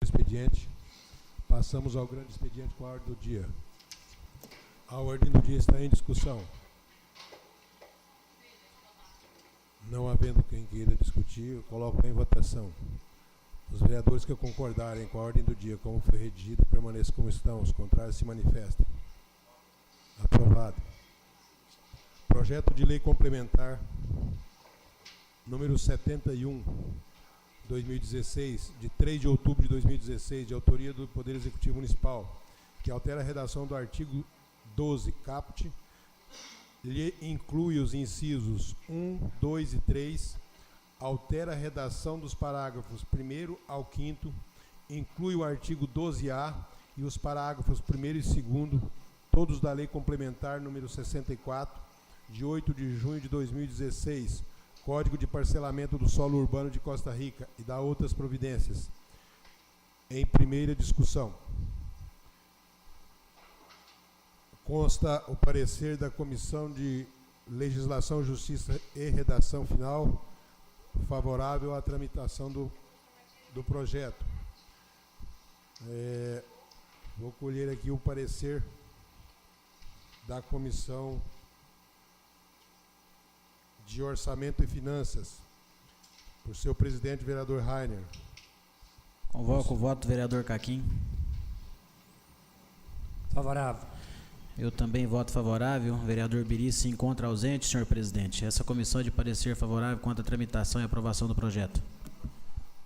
expediente. Passamos ao grande expediente com a ordem do dia. A ordem do dia está em discussão. Não havendo quem queira discutir, eu coloco em votação. Os vereadores que concordarem com a ordem do dia como foi redigida, permaneçam como estão. Os contrários se manifestem. Aprovado. Projeto de lei complementar número 71, 2016, de 3 de outubro de 2016, de autoria do Poder Executivo Municipal, que altera a redação do artigo 12, caput, lhe inclui os incisos 1, 2 e 3, altera a redação dos parágrafos 1º ao 5º, inclui o artigo 12A e os parágrafos 1º e 2º, todos da Lei Complementar número 64, de 8 de junho de 2016, Código de Parcelamento do Solo Urbano de Costa Rica, e dá outras providências. Em primeira discussão. Consta o parecer da Comissão de Legislação, Justiça e Redação Final, favorável à tramitação do projeto. Vou colher aqui o parecer da Comissão de Orçamento e Finanças, por seu presidente, vereador Rainer. Convoco o voto do vereador Caquim. Favorável. Eu também voto favorável. O vereador Biri se encontra ausente, senhor presidente. Essa comissão é de parecer favorável quanto à tramitação e aprovação do projeto.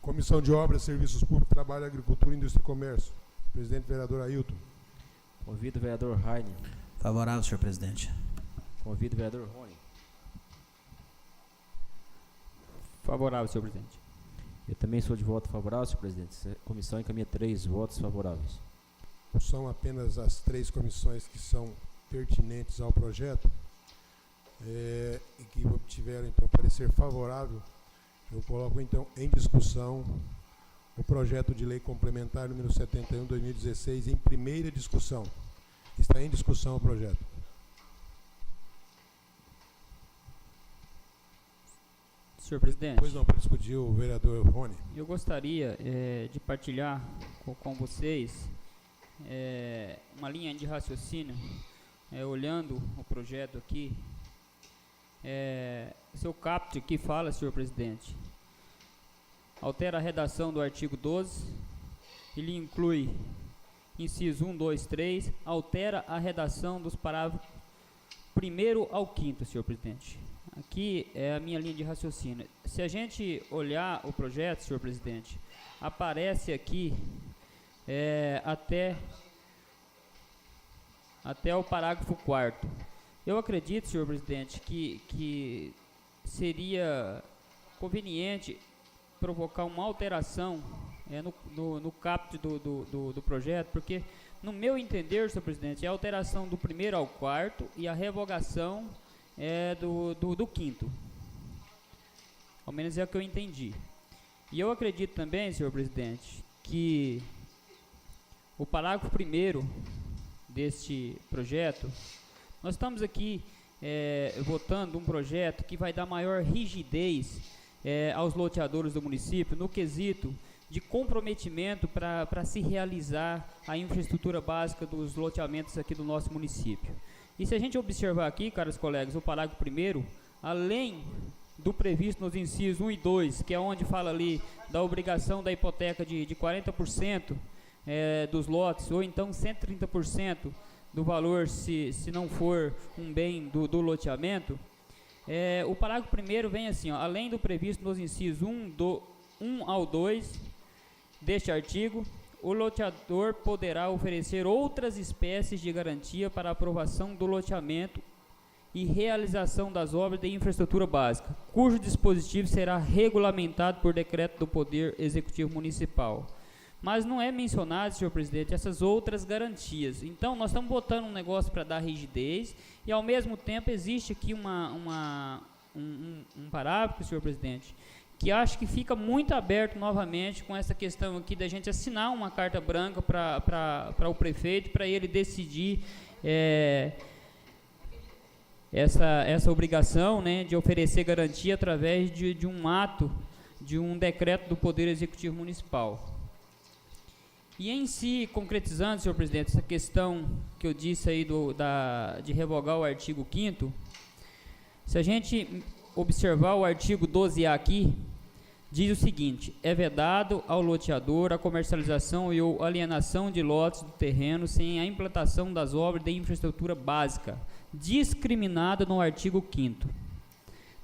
Comissão de Obras, Serviços Públicos, Trabalho, Agricultura, Indústria e Comércio. Presidente, vereador Ailton. Convido o vereador Rainer. Favorável, senhor presidente. Convido o vereador Rony. Favorável, senhor presidente. Eu também sou de voto favorável, senhor presidente. A comissão encaminha 3 votos favoráveis. São apenas as 3 comissões que são pertinentes ao projeto e que obtiveram, então, parecer favorável. Eu coloco, então, em discussão o projeto de lei complementar número 71, 2016, em primeira discussão. Está em discussão o projeto. Senhor presidente. Pois não, para discutir o vereador Rony. Eu gostaria de partilhar com vocês uma linha de raciocínio, olhando o projeto aqui. Seu caput aqui fala, senhor presidente, altera a redação do artigo 12, ele inclui inciso 1, 2, 3, altera a redação dos parágrafos 1º ao 5º, senhor presidente. Aqui é a minha linha de raciocínio. Se a gente olhar o projeto, senhor presidente, aparece aqui até o parágrafo 4º. Eu acredito, senhor presidente, que seria conveniente provocar uma alteração no caput do projeto, porque, no meu entender, senhor presidente, é a alteração do 1º ao 4º e a revogação do 5º. Ao menos é o que eu entendi. E eu acredito também, senhor presidente, que o parágrafo 1º deste projeto, nós estamos aqui votando um projeto que vai dar maior rigidez aos loteadores do município no quesito de comprometimento para se realizar a infraestrutura básica dos loteamentos aqui do nosso município. E se a gente observar aqui, caros colegas, o parágrafo 1º, além do previsto nos incisos 1 e 2, que é onde fala ali da obrigação da hipoteca de 40% dos lotes, ou então 130% do valor, se não for um bem do loteamento, o parágrafo 1º vem assim, ó, além do previsto nos incisos 1 ao 2 deste artigo, o loteador poderá oferecer outras espécies de garantia para a aprovação do loteamento e realização das obras de infraestrutura básica, cujo dispositivo será regulamentado por decreto do Poder Executivo Municipal. Mas não é mencionado, senhor presidente, essas outras garantias. Então, nós estamos botando um negócio para dar rigidez e, ao mesmo tempo, existe aqui um parágrafo, senhor presidente, que acho que fica muito aberto novamente com essa questão aqui da gente assinar uma carta branca para o prefeito, para ele decidir essa obrigação, né, de oferecer garantia através de um ato, de um decreto do Poder Executivo Municipal. E em si, concretizando, senhor presidente, essa questão que eu disse aí de revogar o artigo 5º, se a gente observar o artigo 12A aqui, diz o seguinte: é vedado ao loteador a comercialização e ou alienação de lotes do terreno sem a implantação das obras de infraestrutura básica, discriminada no artigo 5º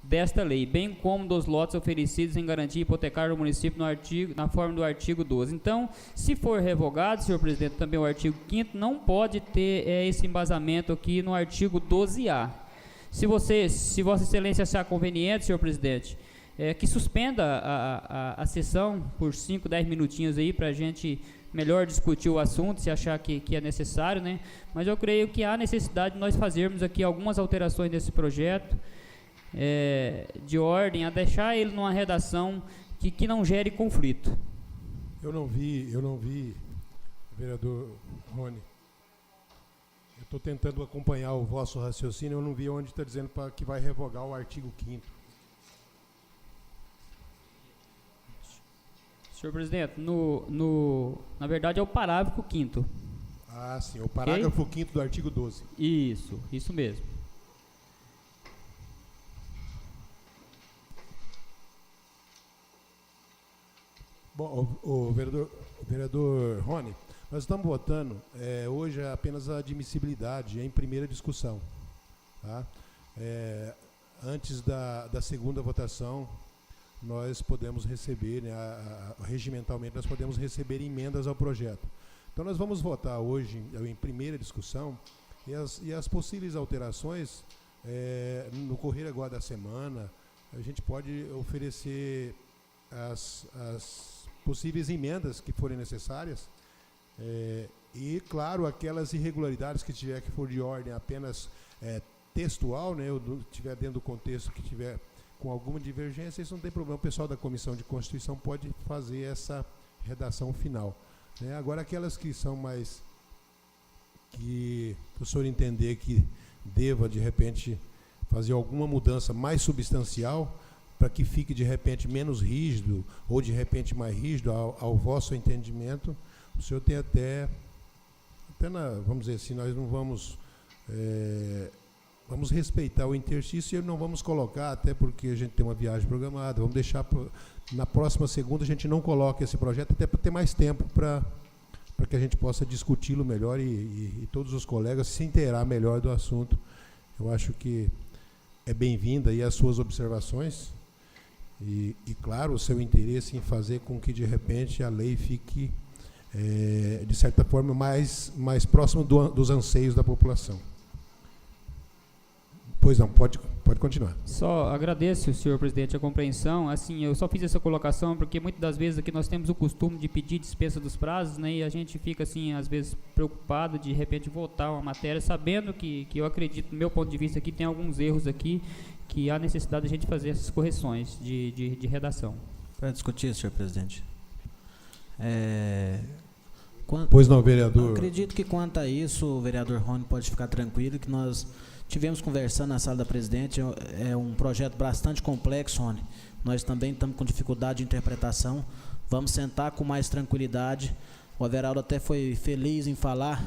desta lei, bem como dos lotes oferecidos em garantia hipotecária ao município na forma do artigo 12. Então, se for revogado, senhor presidente, também o artigo 5º, não pode ter esse embasamento aqui no artigo 12A. Se Vossa Excelência achar conveniente, senhor presidente, que suspenda a sessão por 5, 10 minutinhos aí para a gente melhor discutir o assunto, se achar que é necessário, né? Mas eu creio que há necessidade de nós fazermos aqui algumas alterações nesse projeto, de ordem a deixar ele numa redação que não gere conflito. Eu não vi, vereador Rony. Eu estou tentando acompanhar o vosso raciocínio, eu não vi onde está dizendo que vai revogar o artigo 5º. Senhor presidente, na verdade é o parágrafo 5º. Ah, sim, o parágrafo 5º do artigo 12. Isso mesmo. Bom, o vereador Rony, nós estamos votando hoje apenas a admissibilidade em primeira discussão. Tá? Antes da segunda votação, nós podemos receber, né, regimentalmente, nós podemos receber emendas ao projeto. Então, nós vamos votar hoje em primeira discussão e as possíveis alterações, no correr agora da semana, a gente pode oferecer as possíveis emendas que forem necessárias e, claro, aquelas irregularidades que for de ordem apenas textual, né, ou tiver dentro do contexto que tiver com alguma divergência, isso não tem problema. O pessoal da Comissão de Constituição pode fazer essa redação final. Né? Agora, aquelas que são mais... que o senhor entender que deva, de repente, fazer alguma mudança mais substancial, para que fique, de repente, menos rígido, ou, de repente, mais rígido ao vosso entendimento, o senhor tem vamos dizer assim, nós não vamos... vamos respeitar o interstício e não vamos colocar, até porque a gente tem uma viagem programada, vamos deixar na próxima segunda a gente não coloca esse projeto, até para ter mais tempo para que a gente possa discuti-lo melhor e todos os colegas se inteirar melhor do assunto. Eu acho que é bem-vinda aí as suas observações e, claro, o seu interesse em fazer com que, de repente, a lei fique, de certa forma, mais próximo dos anseios da população. Pois não, pode continuar. Só agradeço, senhor presidente, a compreensão. Assim, eu só fiz essa colocação porque muitas das vezes aqui nós temos o costume de pedir dispensa dos prazos, né, e a gente fica, assim, às vezes preocupado de repente votar uma matéria, sabendo que eu acredito, do meu ponto de vista aqui, tem alguns erros aqui, que há necessidade de a gente fazer essas correções de redação. Para discutir, senhor presidente. Pois não, vereador. Acredito que quanto a isso, o vereador Rony pode ficar tranquilo, que nós tivemos conversando na sala da presidente, é um projeto bastante complexo, Rony. Nós também estamos com dificuldade de interpretação. Vamos sentar com mais tranquilidade. O Everaldo até foi feliz em falar,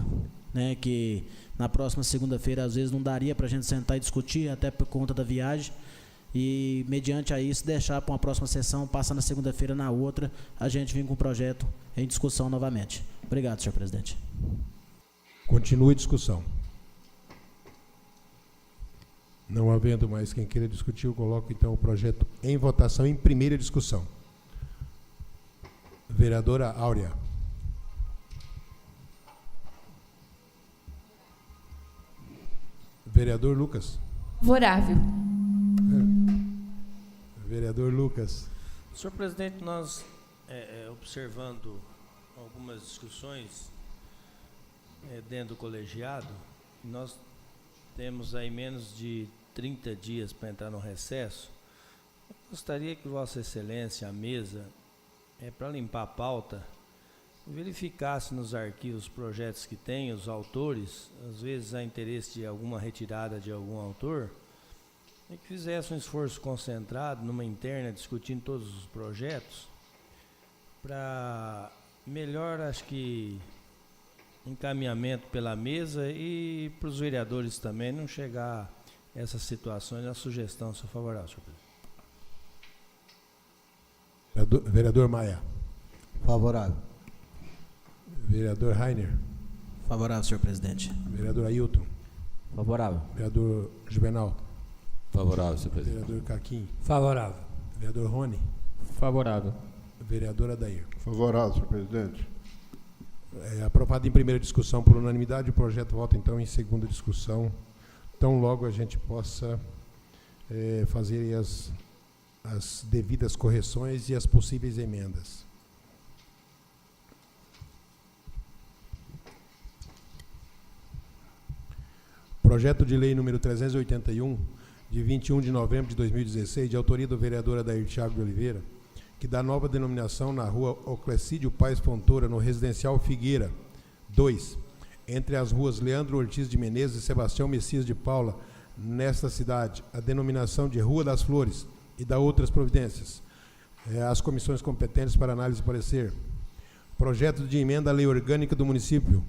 né, que na próxima segunda-feira, às vezes, não daria para a gente sentar e discutir, até por conta da viagem. E, mediante a isso, deixar para uma próxima sessão, passar na segunda-feira, na outra, a gente vir com o projeto em discussão novamente. Obrigado, senhor presidente. Continue a discussão. Não havendo mais quem queira discutir, eu coloco então o projeto em votação em primeira discussão. Vereadora Áurea. Vereador Lucas. Favorável. Vereador Lucas. Senhor presidente, nós observando algumas discussões dentro do colegiado, nós temos aí menos de 30 dias para entrar no recesso. Eu gostaria que Vossa Excelência, a mesa, para limpar a pauta, verificasse nos arquivos os projetos que tem, os autores, às vezes há interesse de alguma retirada de algum autor, e que fizesse um esforço concentrado numa interna, discutindo todos os projetos, para melhor, acho que, encaminhamento pela mesa e para os vereadores também não chegar a essas situações. A sugestão, sou favorável, senhor presidente. Vereador Maia. Favorável. Vereador Rainer. Favorável, senhor presidente. Vereador Ailton. Favorável. Vereador Juvenal. Favorável, senhor presidente. Vereador Caquim. Favorável. Vereador Rony. Favorável. Vereador Adair. Favorável, senhor presidente. Aprovado em primeira discussão por unanimidade, o projeto volta então em segunda discussão, tão logo a gente possa fazer as devidas correções e as possíveis emendas. Projeto de lei número 381, de 21 de novembro de 2016, de autoria do vereador Adair Thiago de Oliveira, que dá nova denominação na rua Oclecídio Paes Fontoura, no residencial Figueira 2, entre as ruas Leandro Ortiz de Menezes e Sebastião Messias de Paula, nesta cidade, a denominação de Rua das Flores e da outras providências. As comissões competentes para análise e parecer. Projeto de emenda à lei orgânica do município,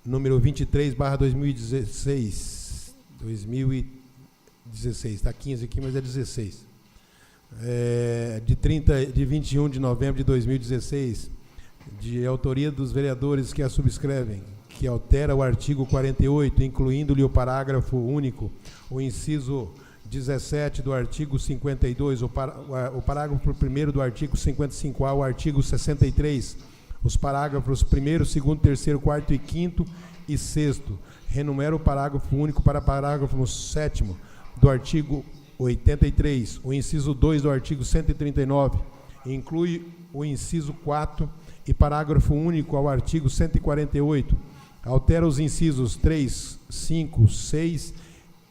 número 23/2016, 2016, está 15 aqui, mas é 16. De 21 de novembro de 2016, de autoria dos vereadores que a subscrevem, que altera o artigo 48, incluindo-lhe o parágrafo único, o inciso 17 do artigo 52, o parágrafo 1º do artigo 55A, o artigo 63, os parágrafos 1º, 2º, 3º, 4º e 5º e 6º. Renumera o parágrafo único para parágrafo 7º do artigo 83, o inciso 2 do artigo 139, inclui o inciso 4 e parágrafo único ao artigo 148, altera os incisos 3, 5, 6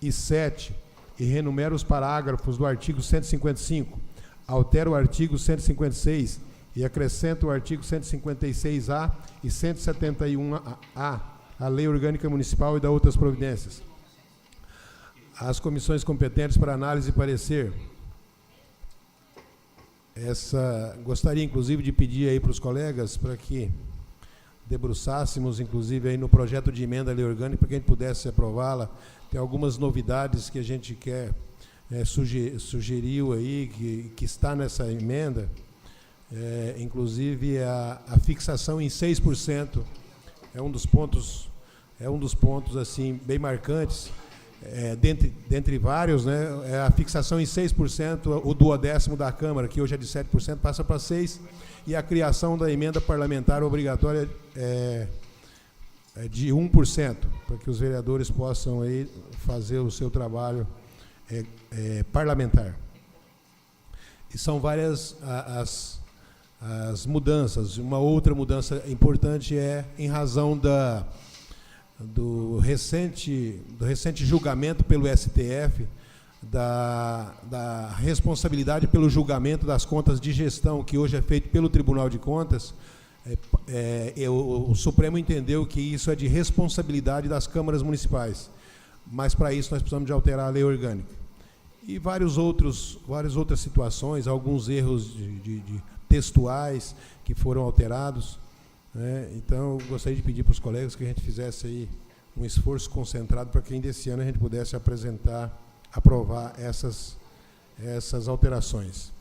e 7 e renumera os parágrafos do artigo 155, altera o artigo 156 e acrescenta o artigo 156A e 171A à Lei Orgânica Municipal e da outras providências. As comissões competentes para análise e parecer. Gostaria, inclusive, de pedir aí para os colegas para que debruçássemos, inclusive, aí no projeto de emenda à lei orgânica, para que a gente pudesse aprová-la. Tem algumas novidades que a gente quer, sugeriu aí, que está nessa emenda, inclusive a fixação em 6%, é um dos pontos assim, bem marcantes, dentre vários, né, a fixação em 6%, o duodécimo da Câmara, que hoje é de 7%, passa para 6%, e a criação da emenda parlamentar obrigatória de 1%, para que os vereadores possam aí fazer o seu trabalho parlamentar. E são várias as mudanças. Uma outra mudança importante é em razão do recente julgamento pelo STF, da responsabilidade pelo julgamento das contas de gestão, que hoje é feito pelo Tribunal de Contas. O Supremo entendeu que isso é de responsabilidade das câmaras municipais, mas para isso nós precisamos de alterar a lei orgânica. E várias outras situações, alguns erros de textuais que foram alterados. Então, eu gostaria de pedir para os colegas que a gente fizesse aí um esforço concentrado para que ainda esse ano a gente pudesse aprovar essas alterações.